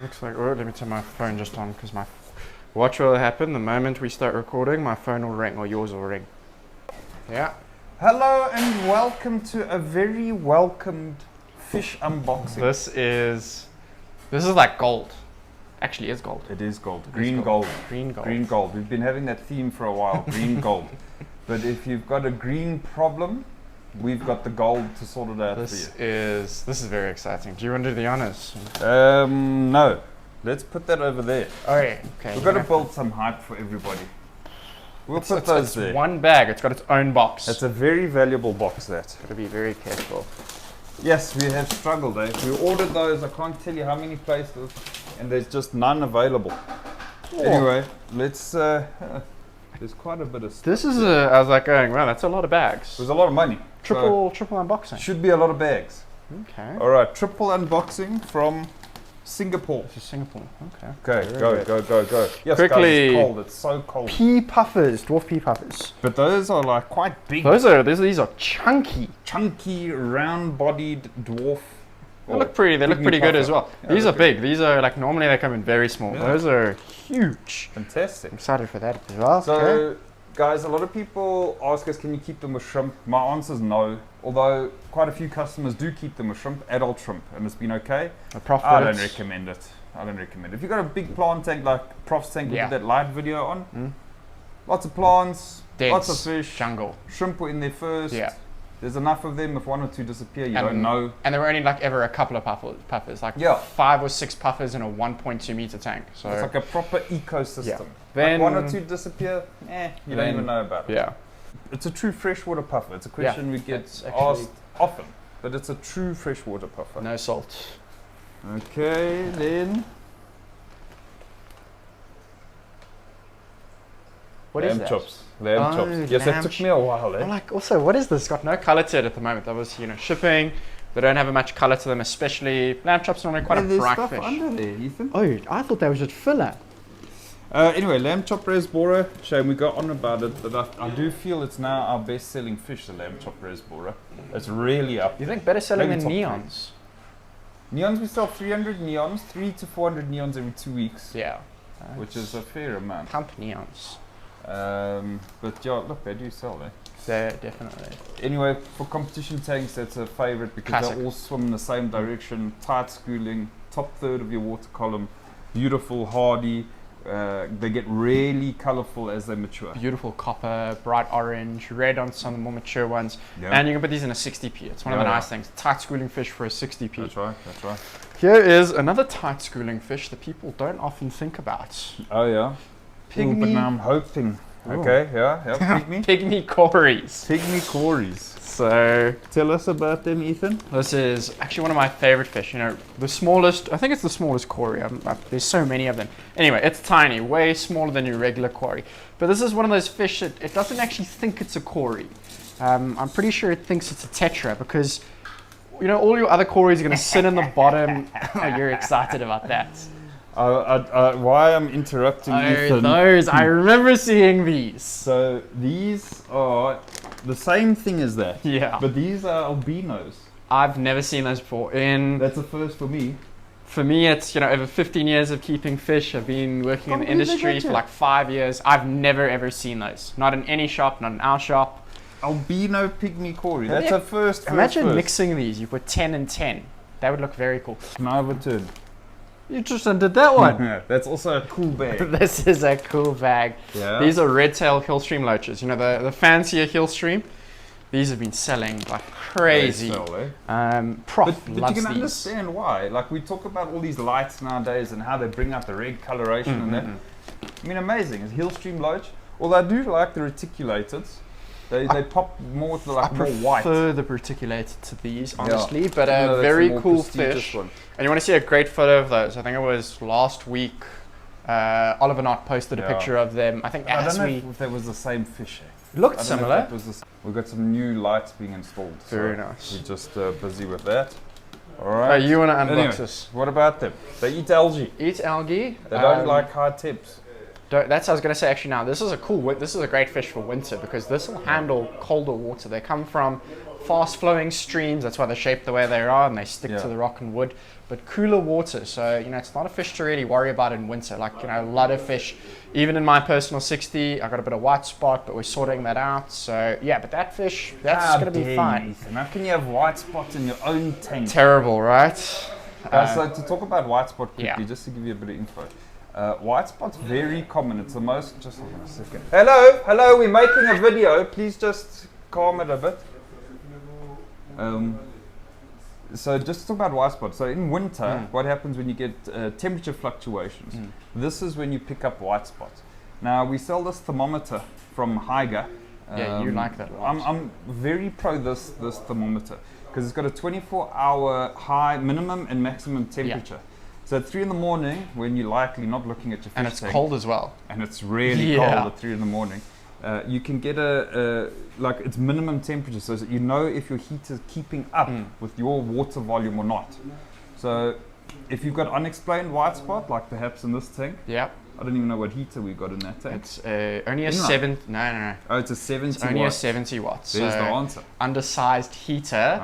Looks like, oh, let me turn my phone just on because watch what will happen the moment we start recording, my phone will ring or yours will ring. Yeah. Hello and welcome to a very welcomed fish unboxing. This is like gold. Actually, it's gold. It is gold. Green gold. Green gold. Green gold. We've been having that theme for a while. Green gold. But if you've got a green problem, we've got the gold to sort it out for you. This is very exciting. Do you want to do the honors? No. Let's put that over there. Oh yeah. Okay. We've got to build some hype for everybody. We'll put those there. It's one bag. It's got its own box. It's a very valuable box, that. Got to be very careful. Yes, we have struggled, eh? We ordered those, I can't tell you how many places, and there's just none available. Oh. Anyway, let's, there's quite a bit of stuff. This is I was like going, wow, that's a lot of bags. There's a lot of money. Triple unboxing. Should be a lot of bags. Okay. Alright, triple unboxing from Singapore. This is Singapore. Okay. Okay, go. Yes, quickly. Guys, it's cold. It's so cold. Pea puffers, dwarf pea puffers. But those are like quite big. These are chunky. Chunky, round-bodied dwarf. They look pretty good as well. Yeah, these are big. These are like, normally they come in very small. Yeah. Those are huge. Fantastic. I'm excited for that as well. So, okay. Guys, a lot of people ask us, can you keep them with shrimp? My answer is no. Although quite a few customers do keep them with shrimp, adult shrimp, and it's been okay. I don't recommend it. If you've got a big plant tank like Prof's tank, we did that light video on. Lots of plants, lots of fish, jungle. Shrimp were in there first. Yeah. There's enough of them. If one or two disappear, you don't know. And there were only like ever a couple of puffers, like 5 or 6 puffers in a 1.2 meter tank. So it's like a proper ecosystem. Yeah. Then like 1 or 2 disappear, you don't even know about it. Yeah. It's a true freshwater puffer. It's a question we get asked often, but it's a true freshwater puffer. No salt. Okay, then. What is that? Chops. Lamb chops. Yes, it took me a while. Eh? Like, also, what is this? It's got no color to it at the moment. That was, shipping. They don't have much color to them, especially lamb chops. Normally quite a bright stuff fish. Under there, Ethan. Oh, I thought that was just filler. Anyway, lamb chop res bora. Shame we got on about it, but I do feel it's now our best-selling fish, the lamb chop res bora. It's really up. You think better selling than neons? Neons, we sell 300 neons, 300 to 400 neons every 2 weeks. Yeah. Which is a fair amount. Pump neons. But yeah, look, they do sell, eh? Yeah, definitely. Anyway, for competition tanks, that's a favorite because they all swim in the same direction. Tight schooling, top third of your water column, beautiful, hardy. They get really colorful as they mature. Beautiful copper, bright orange, red on some of the more mature ones. Yeah. And you can put these in a 60p. It's one of the nice things. Tight schooling fish for a 60p. That's right. Here is another tight schooling fish that people don't often think about. Oh yeah. Pygmy. But now I'm hoping. Okay, yeah. Pygmy. Pygmy cories. Pygmy cories. So, tell us about them, Ethan. This is actually one of my favorite fish. The smallest, I think it's the smallest cory. There's so many of them. Anyway, it's tiny, way smaller than your regular cory. But this is one of those fish that it doesn't actually think it's a cory. I'm pretty sure it thinks it's a tetra because, all your other cories are going to sit in the bottom. Oh, you're excited about that. Why I'm interrupting Ethan. I remember seeing these. So these are the same thing as that. Yeah. But these are albinos. I've never seen those before. That's a first for me. For me, it's over 15 years of keeping fish. I've been working in the industry for like 5 years. I've never ever seen those. Not in any shop, not in our shop. Albino pygmy cory. That's a first. Imagine mixing these. You put 10 and 10. That would look very cool. Can I have a turn? You just undid that one. That's also a cool bag. This is a cool bag. Yeah. These are red-tailed hillstream loaches. The fancier hillstream. These have been selling like crazy. They sell, eh? Prof but loves you can these. understand why. Like we talk about all these lights nowadays and how they bring out the red coloration and that. I mean, amazing. It's hillstream loach. Although I do like the reticulateds. They pop more to more white. I prefer the reticulated to these, honestly, but a very cool fish. One. And you want to see a great photo of those? I think it was last week. Oliver Knott posted a picture of them. I think I don't know if that was the same fish. Looked similar. We've got some new lights being installed. Very nice. We're just busy with that. All right. You want to unbox this? What about them? They eat algae. Eat algae. They don't like high temps. That's what I was going to say actually now. This is a great fish for winter because this will handle colder water. They come from fast flowing streams. That's why they're shaped the way they are and they stick to the rock and wood. but cooler water. So, you know, it's not a fish to really worry about in winter. Like, you know, a lot of fish, even in my personal 60, I got a bit of white spot, but we're sorting that out. So, yeah, but that fish, that's going to be fine. Ethan, how can you have white spot in your own tank? Terrible, right? So to talk about white spot quickly, just to give you a bit of info. White spot's very common. It's the most, just hold on a second. Hello, we're making a video. Please just calm it a bit. So just to talk about white spot. So in winter, what happens when you get temperature fluctuations? This is when you pick up white spot. Now we sell this thermometer from Haiger. Yeah, you like that one. I'm very pro this thermometer because it's got a 24-hour high minimum and maximum temperature. Yeah. So at 3 in the morning, when you're likely not looking at your fish and it's tank, cold as well, and it's really cold at 3 in the morning, you can get like its minimum temperature, so that you know if your heater's keeping up with your water volume or not. So if you've got unexplained white spot, like perhaps in this tank, I don't even know what heater we got in that tank. It's only a 7. No. Oh, it's a 70. It's only a 70 watts. There's so the answer. Undersized heater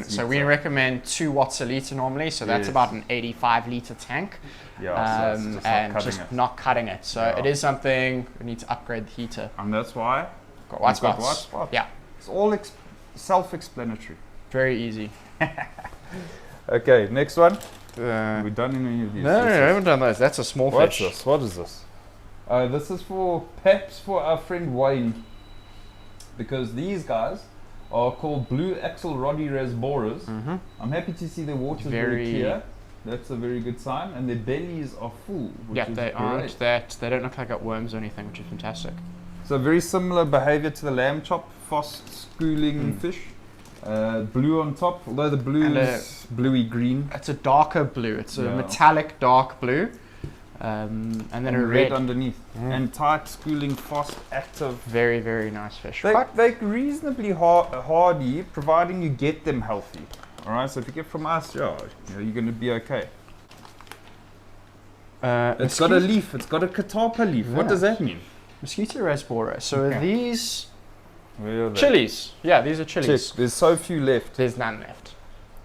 So we recommend 2 watts a liter normally. So that's about an 85 liter tank. Yeah, so and not cutting it. So it is something we need to upgrade the heater. And that's why got white spots. Yeah, it's all self-explanatory. Very easy. Okay, next one. We've done any of these? No, I haven't done those. That's a small fish. What's this? What is this? This is perhaps for our friend Wayne, because these guys are called blue axle-roddy boras. I'm happy to see their water is very clear. That's a very good sign, and their bellies are full. Which is they great. aren't that. They don't look like got worms or anything, which is fantastic. So very similar behavior to the lamb chop, fast schooling fish. Blue on top, although the blue is bluey green. It's a darker blue. It's a metallic dark blue, and then a red underneath. And tight, schooling, fast, active. Very, very nice fish. They're reasonably hardy, providing you get them healthy. All right, so if you get from us, you're going to be okay. It's got a leaf. It's got a catapa leaf. What does that mean? Mosquito bora. So are these chilies? Yeah, these are chilies. There's so few left. There's none left.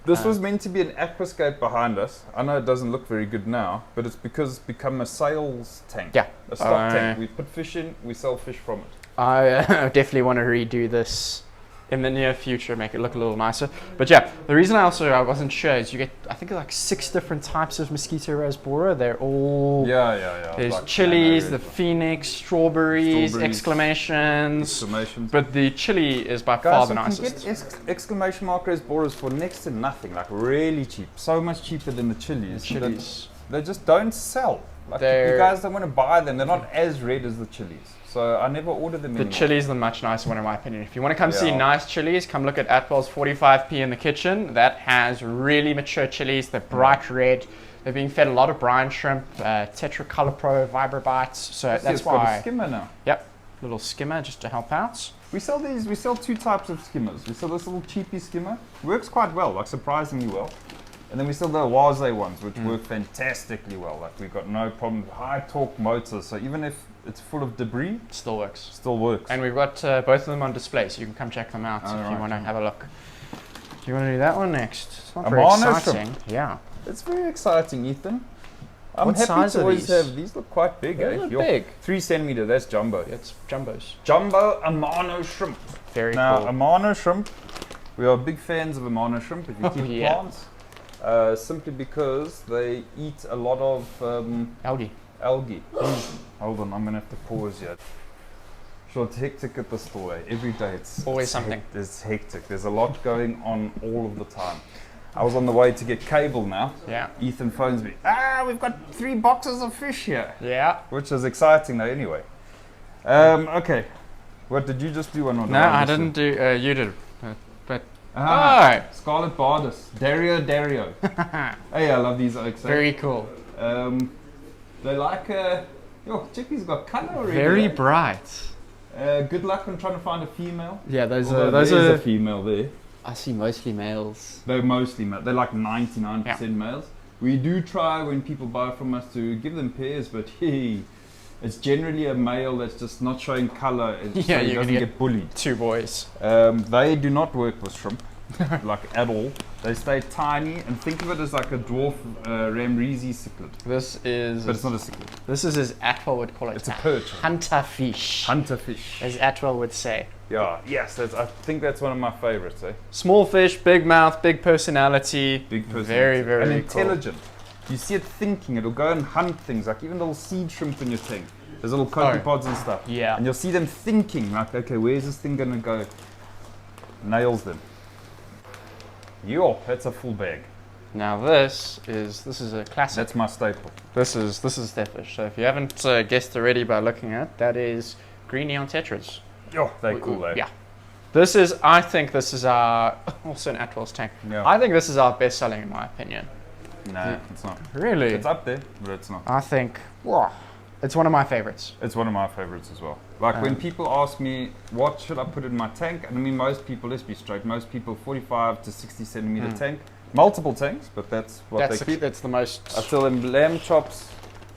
This was meant to be an aquascape behind us. I know it doesn't look very good now, but it's because it's become a sales tank. Yeah. A stock tank. We put fish in, we sell fish from it. I definitely want to redo this in the near future, make it look a little nicer. But yeah, the reason I wasn't sure is you get, I think, like 6 different types of Mosquito bora. They're all There's like chilies, the phoenix, strawberries, exclamations. But the chili is by far the nicest. You can get exclamation mark boras for next to nothing, like really cheap. So much cheaper than the chilies. They just don't sell. Like you guys don't want to buy them. They're not as red as the chilies. So I never ordered them anymore. The chilies are the much nicer one in my opinion. If you want to come see nice chilies, come look at Atwell's 45p in the kitchen. That has really mature chilies. They're bright red. They're being fed a lot of brine shrimp, tetra color pro, vibrobites. So that's why. Got a skimmer now. Yep, little skimmer just to help out. We sell 2 types of skimmers. We sell this little cheapy skimmer. Works quite well, like surprisingly well. And then we sell the agazei ones, which work fantastically well. Like we've got no problem. High torque motors, so even if it's full of debris, it still works. And we've got both of them on display, so you can come check them out if you want to have a look. Do you want to do that one next? It's not very exciting. Shrimp. Yeah. It's very exciting, Ethan. I'm what happy size to are always these? have these. Look quite big. They look big. 3 centimeter. That's jumbo. It's jumbos. Jumbo Ammano shrimp. Very now, cool. Ammano shrimp. We are big fans of Ammano shrimp. If you keep plants. Simply because they eat a lot of algae. Hold on, I'm going to have to pause here. Sure, it's hectic at the store. Every day it's always something. It's hectic. There's a lot going on all of the time. I was on the way to get cable now. Yeah. Ethan phones me. We've got 3 boxes of fish here. Yeah. Which is exciting though anyway. Okay. What, did you just do one or no, I didn't do, you did. Scarlet bardis. Dario. Hey, I love these oaks. Very cool. They like, Chippy's got colour already. Very bright. Good luck on trying to find a female. Yeah, those are a female there. I see mostly males. They're mostly males. They're like 99% males. We do try when people buy from us to give them pairs, but it's generally a male that's just not showing colour, so he doesn't get bullied. 2 boys. They do not work with shrimp. like at all. They stay tiny, and think of it as like a dwarf Ramrezi cichlid. But it's not a cichlid. This is, as Atwell would call it, it's a perch. Hunter fish. Hunter fish. As Atwell would say. Yeah, yes, I think that's one of my favorites. Small fish, big mouth, big personality. Big personality. Very, very and cool. intelligent. You see it thinking, it'll go and hunt things, like even little seed shrimp in your tank. There's little copepods and stuff. Yeah. And you'll see them thinking, like, okay, where's this thing gonna go? Nails them. Yo, that's a full bag. Now this is a classic. That's my staple. This is their fish. So if you haven't guessed already by looking at it, that is green neon tetras. Yo, they're cool, though. Yeah. I think this is our, also in Atwell's tank. Yeah. I think this is our best selling in my opinion. No, it's not. Really? It's up there, but it's not. I think, wow, it's one of my favorites. It's one of my favorites as well. Like when people ask me, what should I put in my tank? And I mean, most people, let's be straight, most people 45 to 60 centimeter tank. Multiple tanks, but that's what they keep. That's the most. I tell them lamb chops,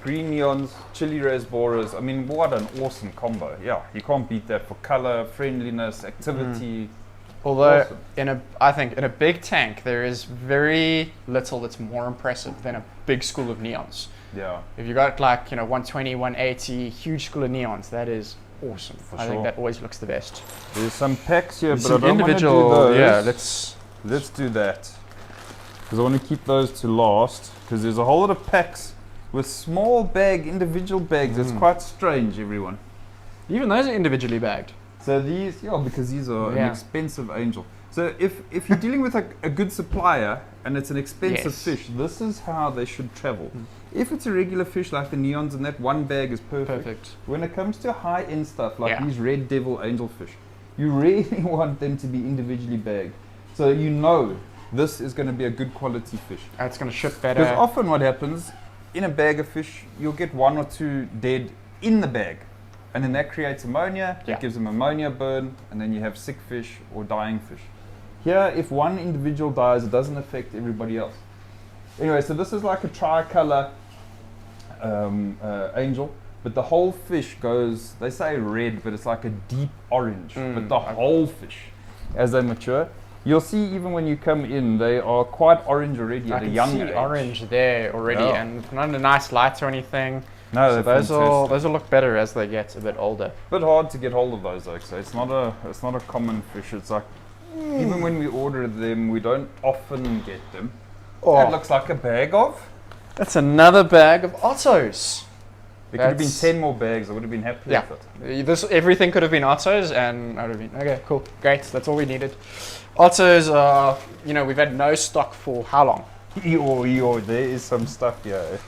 green neons, chili res boras. I mean, what an awesome combo. Yeah, you can't beat that for color, friendliness, activity. Although, awesome. I think in a big tank, there is very little that's more impressive than a big school of neons. Yeah. If you got like, 120, 180, huge school of neons, that is awesome. I think that always looks the best. There's some packs here, but some I don't want to do individual. those. Yeah, let's do that. Because I want to keep those to last. Because there's a whole lot of packs with small individual bags. It's quite strange, everyone. Even those are individually bagged. So these, because these are an expensive angel. So if you're dealing with a good supplier and it's an expensive fish, this is how they should travel. If it's a regular fish like the neons and that, one bag is perfect. When it comes to high-end stuff like these red devil angelfish, you really want them to be individually bagged. So you know this is going to be a good quality fish. It's going to ship better. Because often what happens, in a bag of fish, you'll get one or two dead in the bag. And then that creates ammonia, it gives them ammonia burn, and then you have sick fish or dying fish. Here, if one individual dies, it doesn't affect everybody else. Anyway, so this is like a tricolor angel, but the whole fish goes, they say red, but it's like a deep orange. But the whole fish, as they mature, you'll see even when you come in, they are quite orange already at a young age. Orange there already, and not a nice light or anything. No, so those will look better as they get a bit older. Bit hard to get hold of those though, so it's not a common fish. It's like even when we order them, we don't often get them. That looks like a bag of. That's another bag of Ottos. There could have been 10 more bags. I would have been happy with it. Everything could have been Ottos, and I would have been okay, cool, great. That's all we needed. Ottos are, we've had no stock for how long? There is some stuff here.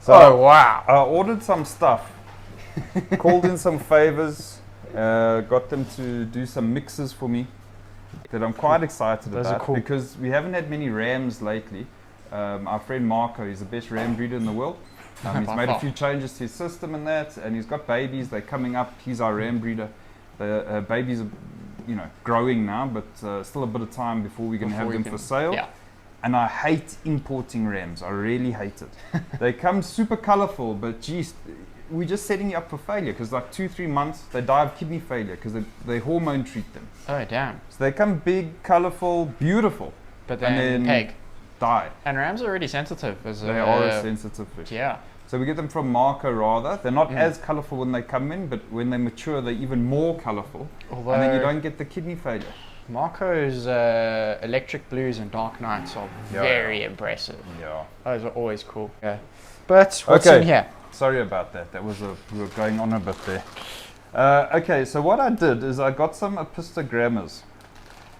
So wow! I ordered some stuff, called in some favors, got them to do some mixes for me that I'm quite excited about because we haven't had many rams lately. Our friend Marco, he's the best ram breeder in the world. He's made a few changes to his system and that, and he's got babies. They're coming up. He's our ram breeder. The babies are, growing now, but still a bit of time before we're going to have them for sale. Yeah. And I hate importing rams. I really hate it. They come super colorful, but geez, we're just setting you up for failure because like 2-3 months, they die of kidney failure because they hormone treat them. Oh, damn. So they come big, colorful, beautiful. But then die. And rams are really sensitive. They are a sensitive fish. Yeah. So we get them from Marco rather. They're not as colorful when they come in, but when they mature, they're even more colorful. And then you don't get the kidney failure. Marco's electric blues and dark nights are very impressive. Yeah. Those are always cool. Yeah. But what's in here? Sorry about that. We were going on a bit there. Okay, so what I did is I got some apistogrammas.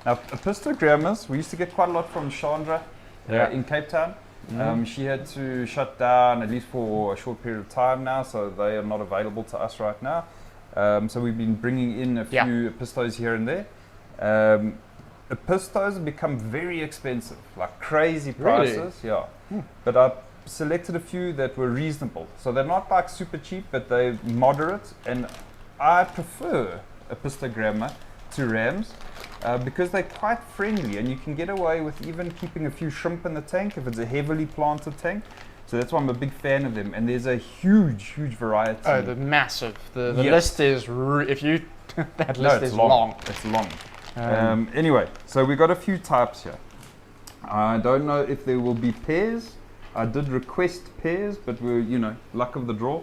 Now, apistogrammas, we used to get quite a lot from Chandra in Cape Town. She had to shut down at least for a short period of time now, so they are not available to us right now. So we've been bringing in a few apistos here and there. Apistos have become very expensive, like crazy prices. Really? Yeah. But I selected a few that were reasonable. So they're not like super cheap, but they're moderate. And I prefer Apistogramma to rams because they're quite friendly and you can get away with even keeping a few shrimp in the tank if it's a heavily planted tank. So that's why I'm a big fan of them. And there's a huge variety. Oh, the massive. The list is, if you, that list is long. It's long. Anyway, so we got a few types here. I don't know if there will be pairs. I did request pairs, but we're, you know, luck of the draw.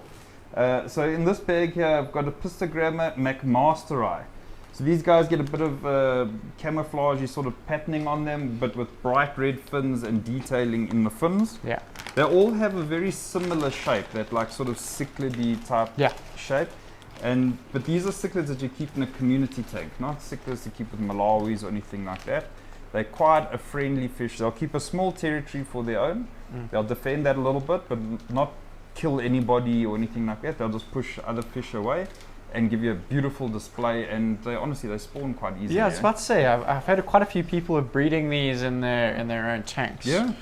So in this bag here, I've got Apistogramma McMasteri. So these guys get a bit of camouflage sort of patterning on them, but with bright red fins and detailing in the fins. Yeah. They all have a very similar shape, that like sort of cichlidy type shape. But these are cichlids that you keep in a community tank, not cichlids to keep with Malawis or anything like that. They're quite a friendly fish. They'll keep a small territory for their own. They'll defend that a little bit, but not kill anybody or anything like that. They'll just push other fish away and give you a beautiful display. And they spawn quite easily. Yeah, I was about to say, I've had quite a few people are breeding these in their own tanks. Yeah.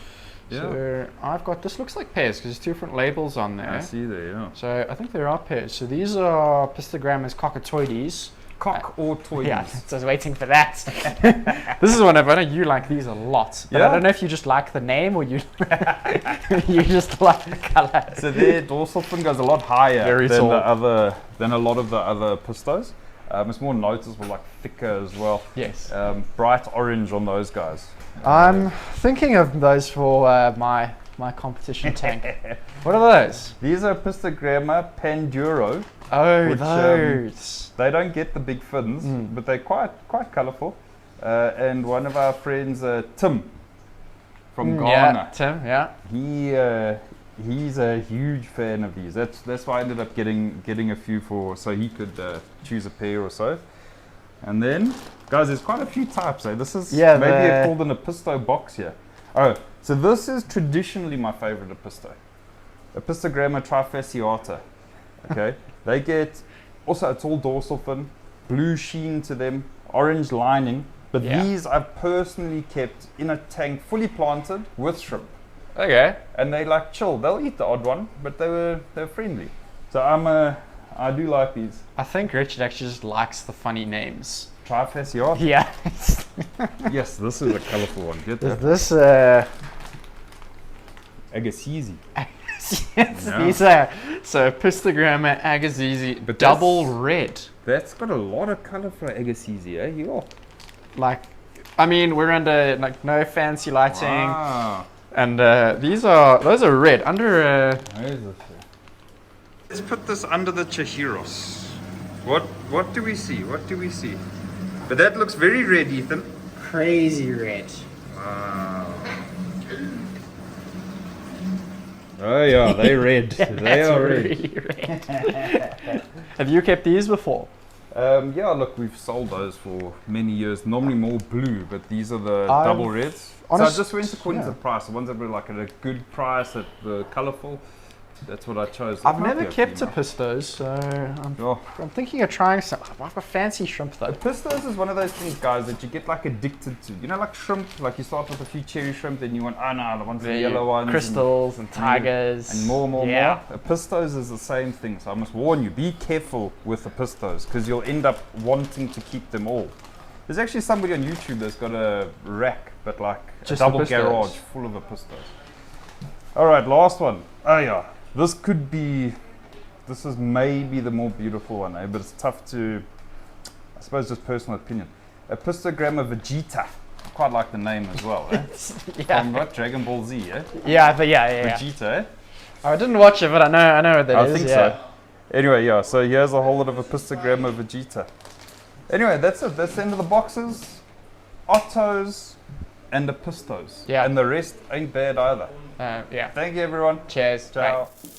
So I've got, this looks like pairs because there's 2 different labels on there. I see there, yeah. So I think there are pairs. So these are Apistogrammas cockatoidis. Cockatoidis. Yeah, so I was waiting for that. This is one of, I know you like these a lot. But I don't know if you just like the name or you you just like the color. So their dorsal fin goes a lot higher than a lot of the other pistos. It's more noticeable, like thicker as well. Yes. Bright orange on those guys. I'm thinking of those for my competition tank. What are those? These are Apistogramma panduro. Oh, which, those. They don't get the big fins, but they're quite colourful. And one of our friends, Tim, from Ghana. Yeah, Tim, he's a huge fan of these. That's why I ended up getting a few so he could choose a pair or so. And then, guys, there's quite a few types. This is maybe called an Apisto box here. Oh, so this is traditionally my favorite Apisto. Apistogramma trifaciata. Okay, they get also it's all dorsal fin, blue sheen to them, orange lining. But these I've personally kept in a tank fully planted with shrimp. Okay. And they like chill. They'll eat the odd one, but they're friendly. So I do like these. I think Richard actually just likes the funny names. Trifaciata. Yeah. Yes, this is a colourful one. Get that. Is this agazei? These are so Apistogramma agazei, but double red. That's got a lot of colour for agazei, eh? Yeah. Like, I mean, we're under like no fancy lighting. Wow. And those are red under. Let's put this under the chahiros. What do we see? What do we see? But that looks very red, Ethan. Crazy red. Wow. Oh yeah, they're red. They are really red. Have you kept these before? Yeah, look, we've sold those for many years. Normally more blue, but these are the double reds. So I just went according to the price. The ones that were like at a good price, that were colourful, that's what I chose. I've never kept Apistos, so I'm thinking of trying some. I like a fancy shrimp though. Apistos is one of those things, guys, that you get like addicted to. You know, like shrimp, like you start with a few cherry shrimp, then you want, I want the yellow ones. Crystals and tigers. And more. Apistos is the same thing, so I must warn you, be careful with Apistos, because you'll end up wanting to keep them all. There's actually somebody on YouTube that's got a rack, but like just a double garage full of Apistos. Alright, last one. Oh yeah. This is maybe the more beautiful one, but it's tough to, I suppose, just personal opinion. Apistogramma Vegeta. I quite like the name as well, eh? From what? Dragon Ball Z, eh? Yeah. Vegeta, eh? I didn't watch it, but I know what that is. I think so. Anyway, so here's a whole lot of Apistogramma Vegeta. Anyway, that's it. That's the end of the boxes. Ottos and Apistos. Yeah. And the rest ain't bad either. Yeah. Thank you, everyone. Cheers. Ciao. Bye.